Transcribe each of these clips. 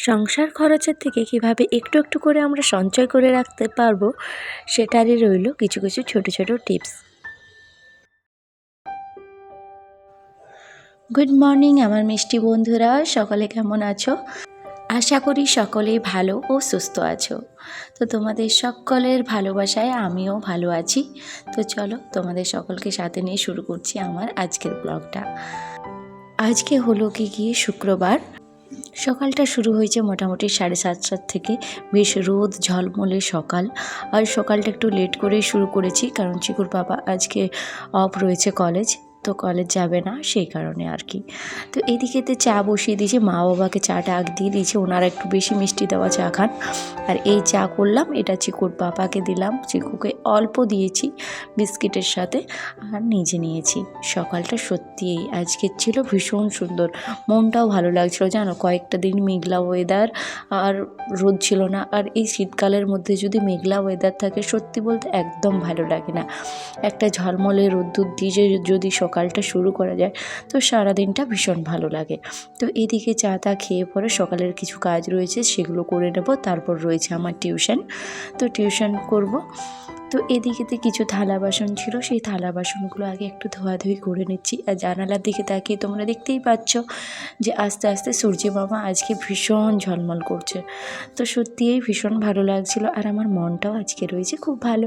সংসার খরচের থেকে কিভাবে একটু একটু করে আমরা সঞ্চয় করে রাখতে পারবো সেটারই রইল কিছু কিছু ছোট ছোট টিপস। গুড মর্নিং আমার মিষ্টি বন্ধুরা, সকলে কেমন আছো? আশা করি সকলেই ভালো ও সুস্থ আছো। তো তোমাদের সকলের ভালোবাসায় আমিও ভালো আছি। তো চলো তোমাদের সকলকে সাথে নিয়ে শুরু করছি আমার আজকের ব্লগটা। আজকে হলো গিয়ে শুক্রবার। সকালটা শুরু হয়েছে মোটামুটি 7:30 থেকে। বেশ রোদ ঝলমলে সকাল, আর সকালটা একটু লেট করেই শুরু করেছি কারণ চিকুর বাবা আজকে অফ রয়েছে, কলেজ তো কলেজ যাবে না, সেই কারণে আর কি। তো এদিকেতে চা বসিয়ে দিয়েছি, মা বাবাকে চাটা আগ দিয়ে দিয়েছি, ওনারা একটু বেশি মিষ্টি দেওয়া চা খান। আর এই চা করলাম, এটা চিকুর বাবাকে দিলাম, চিকুকে অল্প দিয়েছি বিস্কিটের সাথে, আর নিজে নিয়েছি। সকালটা সত্যিই আজকের ছিল ভীষণ সুন্দর, মনটাও ভালো লাগছিল জানো। কয়েকটা দিন মেঘলা ওয়েদার, আর রোদ ছিল না। আর এই শীতকালের মধ্যে যদি মেঘলা ওয়েদার থাকে, সত্যি বলতে একদম ভালো লাগে না। একটা ঝলমলে রোদ্দুর দিয়ে যদি সকালটা শুরু করা যায় তো সারাদিনটা ভীষণ ভালো লাগে। তো এদিকে চা তা খেয়ে পরে সকালের কিছু কাজ রয়েছে সেগুলো করে নেব, তারপর রয়েছে আমার টিউশন, তো টিউশন করব। তো এদিকেতে কিছু থালা বাসন ছিল, সেই থালা বাসনগুলো আগে একটু ধোয়াধুয়ি করে নিচ্ছি। আর জানালার দিকে তাকিয়ে তোমরা দেখতেই পাচ্ছ যে আস্তে আস্তে সূর্য মামা আজকে ভীষণ ঝলমল করছে। তো সত্যিই ভীষণ ভালো লাগছিল, আর আমার মনটাও আজকে রয়েছে খুব ভালো।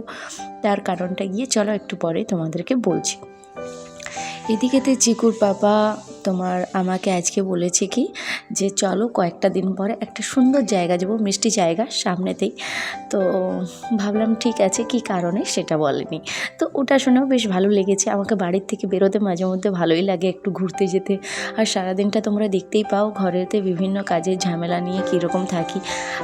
তার কারণটা গিয়ে চলো একটু পরে তোমাদেরকে বলছি। এদিকেতে চিকুর বাবা আমাকে আজকে বলেছে কি যে চলো কয়েকটা দিন পরে একটা সুন্দর জায়গা যাবো, মিষ্টি জায়গা সামনেতেই। তো ভাবলাম ঠিক আছে, কি কারণে সেটা বলেনি। তো ওটা শুনেও বেশ ভালো লেগেছে। আমাকে বাড়ির থেকে বেরোতে মাঝে মধ্যে ভালোই লাগে, একটু ঘুরতে যেতে। আর সারাদিনটা তোমরা দেখতেই পাও ঘরেতে বিভিন্ন কাজের ঝামেলা নিয়ে কীরকম থাকি।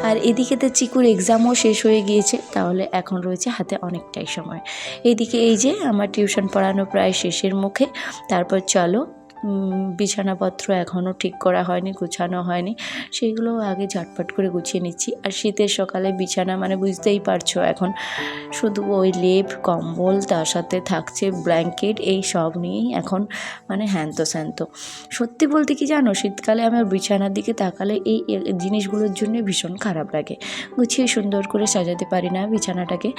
আর এদিকেতে চিকুর এক্সামও শেষ হয়ে গিয়েছে, তাহলে এখন রয়েছে হাতে অনেকটাই সময়। এইদিকে এই যে আমার টিউশন পড়ানো প্রায় শেষের মুখে। তারপর চলো বিছানাপত্র এখনও ঠিক করা হয়নি, গুছানো হয়নি, সেইগুলো আগে ঝটপট করে গুছিয়ে নিচ্ছি। আর শীতের সকালে বিছানা মানে বুঝতেই পারছো, এখন শুধু ওই লেপ কম্বল, তার সাথে থাকছে ব্ল্যাঙ্কেট, এই সব নিয়েই এখন মানে হ্যান্ত স্যান্ত। সত্যি বলতে কি জানো, শীতকালে আমার বিছানার দিকে তাকালে এই জিনিসগুলোর জন্য ভীষণ খারাপ লাগে। গুছিয়ে সুন্দর করে সাজাতে পারি না বিছানাটাকে,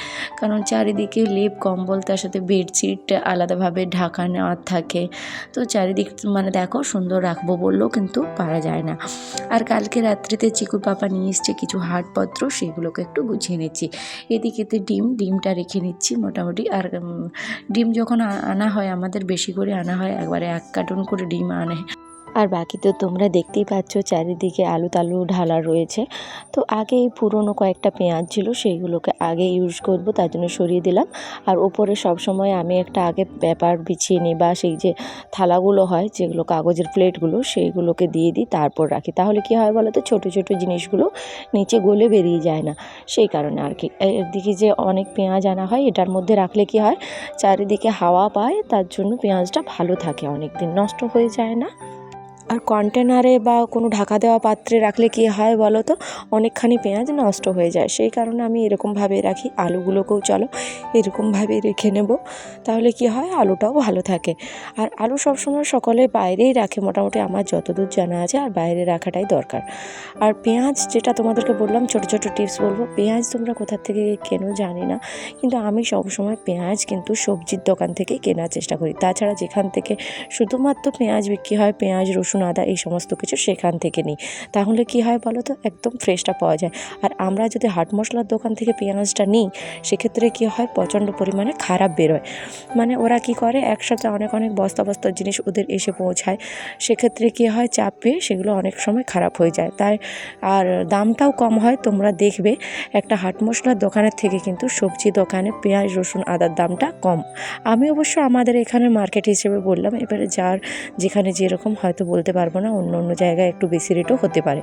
কারণ চারিদিকে লেপ কম্বল, তার সাথে বেডশিট আলাদাভাবে ঢাকা নেওয়ার থাকে। তো চারিদিক মানে দেখো সুন্দর রাখবো বললেও কিন্তু পারা যায় না। আর কালকে রাত্রিতে চিকুর পাপা নিয়ে এসছে কিছু হাটপত্র, সেগুলোকে একটু গুছিয়ে নিচ্ছি। এদিকেতে ডিমটা রেখে নিচ্ছি মোটামুটি। আর ডিম যখন আনা হয় আমাদের বেশি করে আনা হয়, একবারে 1 কার্টন করে ডিম আনে। আর বাকি তো তোমরা দেখতেই পাচ্ছ চারিদিকে আলু টালু ঢালা রয়েছে। তো আগে এই পুরনো কয়েকটা পেঁয়াজ ছিল, সেইগুলোকে আগে ইউজ করব, তার জন্য সরিয়ে দিলাম। আর ওপরে সবসময় আমি একটা আগে পেপার বিছিয়ে নিই, বা সেই যে থালাগুলো হয় যেগুলো কাগজের প্লেটগুলো, সেইগুলোকে দিয়ে দিই, তারপর রাখি। তাহলে কি হয় বলো তো, ছোটো ছোটো জিনিসগুলো নিচে গলে বেরিয়ে যায় না, সেই কারণে আর কি। এদিকে যে অনেক পেঁয়াজ আনা হয়, এটার মধ্যে রাখলে কি হয়, চারিদিকে হাওয়া পায়, তার জন্য পেঁয়াজটা ভালো থাকে, অনেক দিন নষ্ট হয়ে যায় না। আর কন্টেনারে বা কোনো ঢাকা দেওয়া পাত্রে রাখলে কী হয় বলো তো, অনেকখানি পেঁয়াজ নষ্ট হয়ে যায়, সেই কারণে আমি এরকমভাবে রাখি। আলুগুলোকেও চলো এরকমভাবে রেখে নেব, তাহলে কি হয় আলুটাও ভালো থাকে। আর আলু সবসময় সকলে বাইরেই রাখে মোটামুটি, আমার যতদূর জানা আছে, আর বাইরে রাখাটাই দরকার। আর পেঁয়াজ যেটা তোমাদেরকে বললাম, ছোটো ছোটো টিপস বলবো। পেঁয়াজ তোমরা কোথা থেকে কেনো জানি না, কিন্তু আমি সবসময় পেঁয়াজ কিন্তু সবজির দোকান থেকেই কেনার চেষ্টা করি। তাছাড়া যেখান থেকে শুধুমাত্র পেঁয়াজ বিক্রি হয়, পেঁয়াজ রসুন আদা এই সমস্ত কিছু, সেখান থেকে নিই। তাহলে কি হয় বলো তো, একদম ফ্রেশটা পাওয়া যায়। আর আমরা যদি হাট মশলার দোকান থেকে পেঁয়াজটা নিই, সেক্ষেত্রে কি হয়, প্রচণ্ড পরিমাণে খারাপ বেরোয়। মানে ওরা কি করে, একসাথে অনেক অনেক বস্তা বস্তার জিনিস ওদের এসে পৌঁছায়, সেক্ষেত্রে কি হয়, চাপ পেয়ে সেগুলো অনেক সময় খারাপ হয়ে যায়। তাই আর দামটাও কম হয়। তোমরা দেখবে একটা হাট মশলার দোকানের থেকে কিন্তু সবজি দোকানে পেঁয়াজ রসুন আদার দামটা কম। আমি অবশ্য আমাদের এখানে মার্কেট হিসেবে বললাম, এবারে যার যেখানে যেরকম হয়তো বলতে পারবো না, অন্য অন্য জায়গায় একটু বেশি রেটও হতে পারে।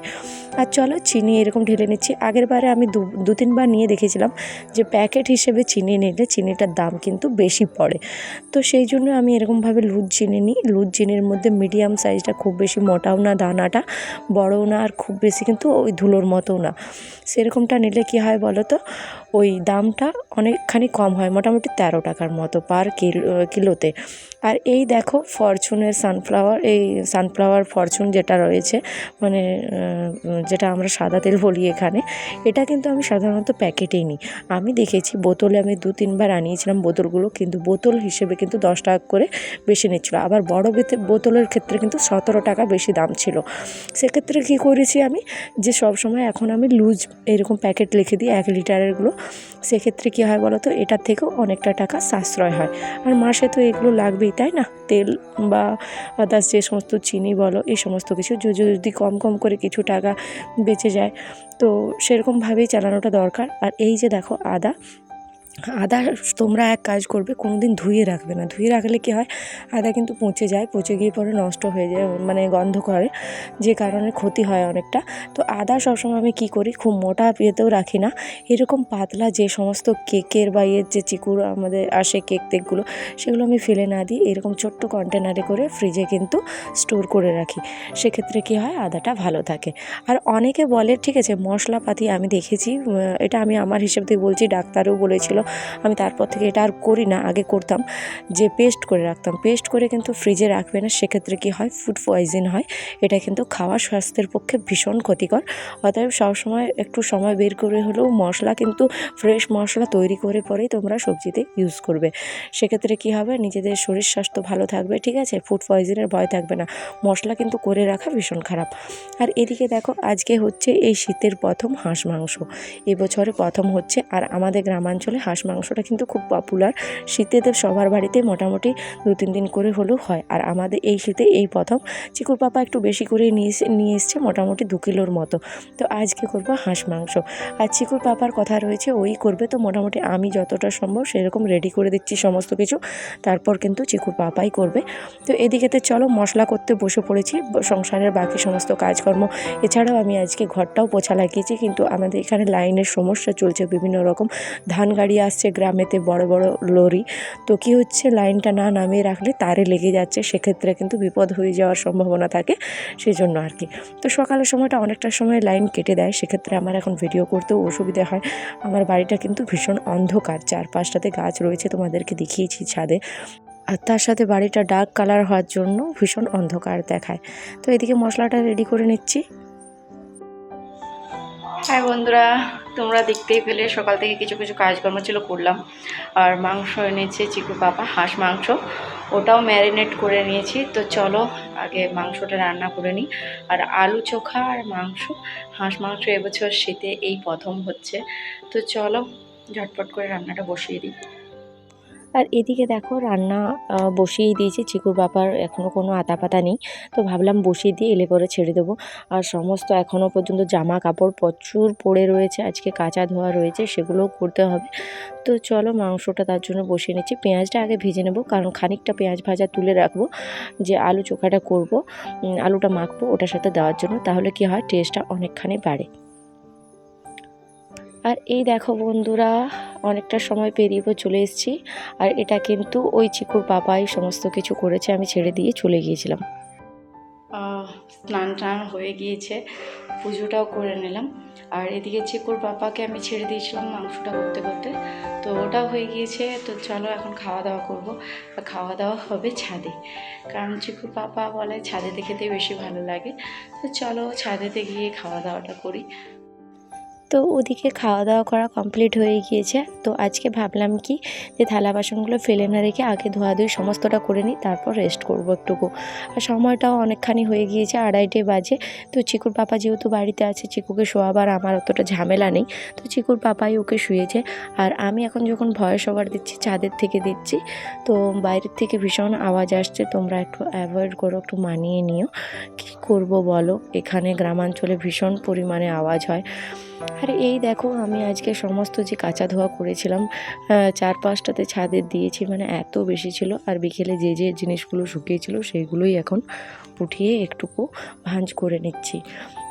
আর চলো চিনি এরকম ঢেলে নিচ্ছি। আগের বারে আমি দু তিনবার নিয়ে দেখেছিলাম যে প্যাকেট হিসেবে চিনি নিলে চিনিটার দাম কিন্তু বেশি পড়ে। তো সেই জন্য আমি এরকমভাবে লুজ চিনি নিই। লুজ চিনির মধ্যে মিডিয়াম সাইজটা, খুব বেশি মোটাও না, দানাটা বড়ও না, আর খুব বেশি কিন্তু ওই ধুলোর মতোও না, সেরকমটা নিলে কি হয় বলো তো, ওই দামটা অনেকখানি কম হয়, মোটামুটি 13 টাকার মতো পার কিলোতে। আর এই দেখো ফরচুনের সানফ্লাওয়ার সানফ্লাওয়ার ফরচুন যেটা রয়েছে, মানে যেটা আমরা সাদা তেল বলি এখানে, এটা কিন্তু আমি সাধারণত প্যাকেটেই নিই। আমি দেখেছি বোতলে আমি 2-3 বার আনিয়েছিলাম বোতলগুলো, কিন্তু বোতল হিসেবে কিন্তু 10 টাকা করে বেশি নিচ্ছিলো। আবার বড় বোতলের ক্ষেত্রে কিন্তু 17 টাকা বেশি দাম ছিল। সেক্ষেত্রে কী করেছি আমি, যে সবসময় এখন আমি লুজ এরকম প্যাকেট লিখে দিই 1 লিটারেরগুলো। সেক্ষেত্রে কী হয় বলো তো, এটার থেকেও অনেকটা টাকা সাশ্রয় হয়। আর মাসে তো এগুলো লাগবেই, তাই না? তেল বা আদার্স যে সমস্ত চিনি বলো, এই সমস্ত কিছু যদি কম কম করে কিছু টাকা বেঁচে যায়, তো সেরকমভাবেই চালানোটা দরকার। আর এই যে দেখো আদা তোমরা এক কাজ করবে, কোনো দিন ধুয়ে রাখবে না। ধুয়ে রাখলে কী হয়, আদা কিন্তু পচে যায়, পচে গিয়ে পরে নষ্ট হয়ে যায়, মানে গন্ধ করে, যে কারণে ক্ষতি হয় অনেকটা। তো আদা সবসময় আমি কী করি, খুব মোটা ইয়েতেও রাখি না, এরকম পাতলা যে সমস্ত কেকের বা যে চিকুর আমাদের আসে কেকগুলো, সেগুলো আমি ফেলে না দিই, এরকম ছোট্ট কন্টেনারে করে ফ্রিজে কিন্তু স্টোর করে রাখি। সেক্ষেত্রে কী হয়, আদাটা ভালো থাকে। আর অনেকে বলে, ঠিক আছে, মশলাপাতি আমি দেখেছি, এটা আমি আমার হিসেব থেকে বলছি, ডাক্তারও বলেছিল, আমি তারপর থেকে এটা আর করি না। আগে করতাম, যে পেস্ট করে রাখতাম, পেস্ট করে কিন্তু ফ্রিজে রাখবে না। সেক্ষেত্রে কী হয়, ফুড পয়জন হয়, এটা কিন্তু খাওয়া স্বাস্থ্যের পক্ষে ভীষণ ক্ষতিকর। অতএব সবসময় একটু সময় বের করে হলেও মশলা কিন্তু ফ্রেশ মশলা তৈরি করে পরেই তোমরা সবজিতে ইউজ করবে। সেক্ষেত্রে কী হবে, নিজেদের শরীর স্বাস্থ্য ভালো থাকবে, ঠিক আছে, ফুড পয়জনের ভয় থাকবে না। মশলা কিন্তু করে রাখা ভীষণ খারাপ। আর এদিকে দেখো, আজকে হচ্ছে এই শীতের প্রথম হাঁস মাংস, এবছরে প্রথম হচ্ছে। আর আমাদের গ্রামাঞ্চলে হাঁস মাংসটা কিন্তু খুব পপুলার। শীতেতে সবার বাড়িতে মোটামুটি 2-3 দিন করে হলেও হয়। আর আমাদের এই শীতে এই প্রথম চিকুর পাপা একটু বেশি করে নিয়ে এসছে, মোটামুটি 2 কিলোর মতো। তো আজকে করব হাঁস মাংস। আর চিকুর পাপার কথা রয়েছে, ওই করবে। তো মোটামুটি আমি যতটা সম্ভব সেরকম রেডি করে দিচ্ছি সমস্ত কিছু, তারপর কিন্তু চিকুর পাপাই করবে। তো এদিকেতে চলো মশলা করতে বসে পড়েছি, সংসারের বাকি সমস্ত কাজকর্ম। এছাড়াও আমি আজকে ঘরটাও পোছা লাগিয়েছি, কিন্তু আমাদের এখানে লাইনের সমস্যা চলছে, বিভিন্ন রকম ধান গাড়ি আসছে গ্রামেতে, বড় বড় লরি। তো কী হচ্ছে, লাইনটা না নামিয়ে রাখলে তারে লেগে যাচ্ছে, সেক্ষেত্রে কিন্তু বিপদ হয়ে যাওয়ার সম্ভাবনা থাকে, সেই জন্য আর কি। তো সকালের সময়টা অনেকটা সময় লাইন কেটে দেয়, সেক্ষেত্রে আমার এখন ভিডিও করতেও অসুবিধা হয়। আমার বাড়িটা কিন্তু ভীষণ অন্ধকার, 4-5টাতে গাছ রয়েছে, তোমাদেরকে দেখিয়েছি ছাদে। আর তার সাথে বাড়িটা ডার্ক কালার হওয়ার জন্য ভীষণ অন্ধকার দেখায়। তো এদিকে মশলাটা রেডি করে নিচ্ছি। হ্যাঁ বন্ধুরা, তোমরা দেখতেই পেলে সকাল থেকে কিছু কিছু কাজকর্ম ছিল, করলাম। আর মাংস এনেছে চিকু পাপা, হাঁস মাংস, ওটাও ম্যারিনেট করে নিয়েছি। তো চলো আগে মাংসটা রান্না করে নিই। আর আলু চোখা আর মাংস, হাঁস মাংস এবছর শীতে এই প্রথম হচ্ছে। তো চলো ঝটপট করে রান্নাটা বসিয়ে দিই। আর এদিকে দেখো রান্না বসিয়েই দিয়েছি, চিকুর বাবার এখনও কোনো আতা পাতা নেই, তো ভাবলাম বসিয়ে দিয়ে এলে পরে ছেড়ে দেবো। আর সমস্ত এখনও পর্যন্ত জামা কাপড় প্রচুর পড়ে রয়েছে, আজকে কাচা ধোয়া রয়েছে, সেগুলোও করতে হবে। তো চলো মাংসটা তার জন্য বসিয়ে নিচ্ছি। পেঁয়াজটা আগে ভেজে নেবো, কারণ খানিকটা পেঁয়াজ ভাজা তুলে রাখবো, যে আলু চোখাটা করব, আলুটা মাখবো ওটার সাথে দেওয়ার জন্য, তাহলে কি হয়, টেস্টটা অনেকখানি বাড়ে। আর এই দেখো বন্ধুরা, অনেকটা সময় পেরিয়ে চলে এসেছি। আর এটা কিন্তু ওই চিকুর পাপাই সমস্ত কিছু করেছে, আমি ছেড়ে দিয়ে চলে গিয়েছিলাম। স্নান টান হয়ে গিয়েছে, পুজোটাও করে নিলাম। আর এদিকে চিকুর পাপাকে আমি ছেড়ে দিয়েছিলাম মাংসটা করতে করতে, তো ওটাও হয়ে গিয়েছে। তো চলো এখন খাওয়া দাওয়া করবো। আর খাওয়া দাওয়া হবে ছাদে, কারণ চিকুর পাপা বলে ছাদেতে খেতে বেশি ভালো লাগে। তো চলো ছাদেতে গিয়ে খাওয়া দাওয়াটা করি। তো ওদিকে খাওয়া দাওয়া করা কমপ্লিট হয়ে গিয়েছে। তো আজকে ভাবলাম কি, যে থালা বাসনগুলো ফেলে না রেখে আগে ধোয়াধুয়ি সমস্তটা করে নিই, তারপর রেস্ট করবো একটুকু। আর সময়টাও অনেকখানি হয়ে গিয়েছে, 2:30 বাজে। তো চিকুর পাপা যেহেতু বাড়িতে আছে, চিকুকে শোয়াবার আমার অতটা ঝামেলা নেই, তো চিকুর পাপাই ওকে শুয়েছে। আর আমি এখন যখন ভয়েস ওভার দিচ্ছি, ছাদের থেকে দিচ্ছি, তো বাইরের থেকে ভীষণ আওয়াজ আসছে, তোমরা একটু অ্যাভয়েড করো, একটু মানিয়ে নিও। কী করবো বলো, এখানে গ্রামাঞ্চলে ভীষণ পরিমাণে আওয়াজ হয়। আর এই দেখো, আমি আজকে সমস্ত যে কাচা ধোয়া করেছিলাম, 4-5টাতে ছাদে দিয়েছি, মানে এত বেশি ছিল। আর বিকেলে যে যে জিনিসগুলো শুকিয়েছিল সেইগুলোই এখন উঠিয়ে একটুকু ভাঁজ করে নিচ্ছি।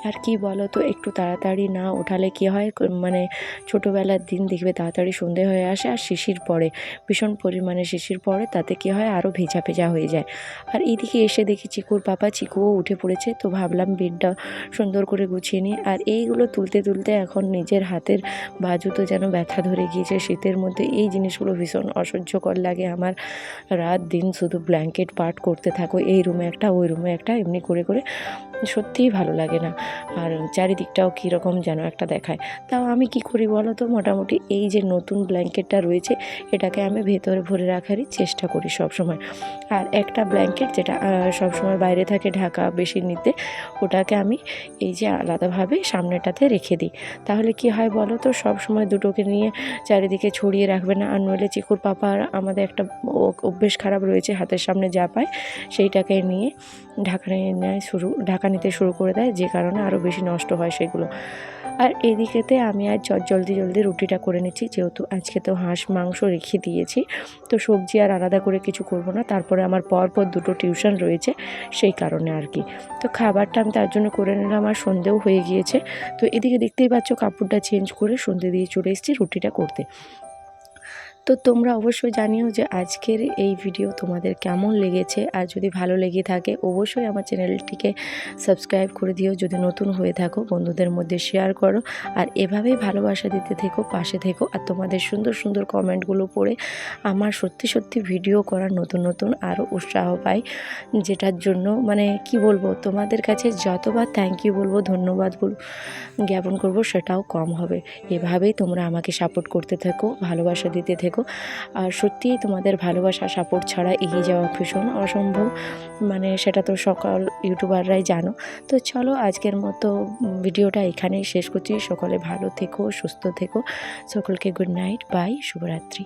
আর কি বলো তো, একটু তাড়াতাড়ি না ওঠালে কী হয়, মানে ছোটোবেলার দিন দেখবে তাড়াতাড়ি সন্ধে হয়ে আসে, আর শিশির পড়ে, ভীষণ পরিমাণে শিশির পড়ে, তাতে কী হয়, আরও ভেজা ভেজা হয়ে যায়। আর এইদিকে এসে দেখি চিকুর পাপা, চিকুও উঠে পড়েছে। তো ভাবলাম বেডটা সুন্দর করে গুছিয়ে নিই। আর এইগুলো তুলতে তুলতে এখন নিজের হাতের বাজু তো যেন ব্যথা ধরে গিয়েছে। শীতের মধ্যে এই জিনিসগুলো ভীষণ অসহ্যকর লাগে আমার। রাত দিন শুধু ব্ল্যাঙ্কেট পাট করতে থাকো, এই রুমে একটা ওই রুমে একটা এমনি করে করে সত্যিই ভালো লাগে না, আর চারিদিকটাও কীরকম যেন একটা দেখায়। তাও আমি কি করি বলো তো, মোটামুটি এই যে নতুন ব্ল্যাঙ্কেটটা রয়েছে এটাকে আমি ভেতরে ভরে রাখারই চেষ্টা করি সব সময়। আর একটা ব্ল্যাঙ্কেট যেটা সবসময় বাইরে থাকে ঢাকা বেশিনিতে, ওটাকে আমি এই যে আলাদাভাবে সামনেটাতে রেখে দিই। তাহলে কি হয় বলো তো, সব সময় দুটোকে নিয়ে চারিদিকে ছড়িয়ে রাখবে না। আর নইলে চিকুর পাপার আমাদের একটা অভ্যেস খারাপ রয়েছে, হাতের সামনে যা পায় সেইটাকে নিয়ে ঢাকা নিতে শুরু করে দেয়, যে কারণে আরও বেশি নষ্ট হয় সেগুলো। আর এদিকেতে আমি আজ জলদি রুটিটা করে নিচ্ছি, যেহেতু আজকে তো হাঁস মাংস রেখে দিয়েছি, তো সবজি আর আলাদা করে কিছু করব না। তারপরে আমার পরপর দুটো টিউশন রয়েছে, সেই কারণে আর কি। তো খাবারটা আমি তার জন্য করে নিলাম, আর সন্ধেও হয়ে গিয়েছে। তো এদিকে দেখতেই পাচ্ছ কাপড়টা চেঞ্জ করে সন্ধে দিয়ে চলে এসেছি রুটিটা করতে। তো তোমরা অবশ্যই জানিও যে আজকের এই ভিডিও তোমাদের কেমন লেগেছে, আর যদি ভালো লেগে থাকে অবশ্যই আমার চ্যানেলটিকে সাবস্ক্রাইব করে দিও। যদি নতুন হয়ে থাকো বন্ধুদের মধ্যে শেয়ার করো, আর এভাবেই ভালোবাসা দিতে থেকো, পাশে থেকো। আর তোমাদের সুন্দর কমেন্টগুলো পড়ে আমার সত্যি ভিডিও করার নতুন আরও উৎসাহ পাই, যেটার জন্য মানে কি বলবো, তোমাদের কাছে যতবার থ্যাংক ইউ বলবো, ধন্যবাদ জ্ঞাপন করব, সেটাও কম হবে। এভাবেই তোমরা আমাকে সাপোর্ট করতে থেকো, ভালোবাসা দিতে থেকো। আর সত্যিই তোমাদের ভালোবাসা সাপোর্ট ছাড়া এগিয়ে যাওয়া ভীষণ অসম্ভব, মানে সেটা তো সকল ইউটিউবাররাই জানো। তো চলো আজকের মতো ভিডিওটা এখানেই শেষ করছি। সকলে ভালো থেকো, সুস্থ থেকো, সকলকে গুড নাইট, বাই, শুভরাত্রি।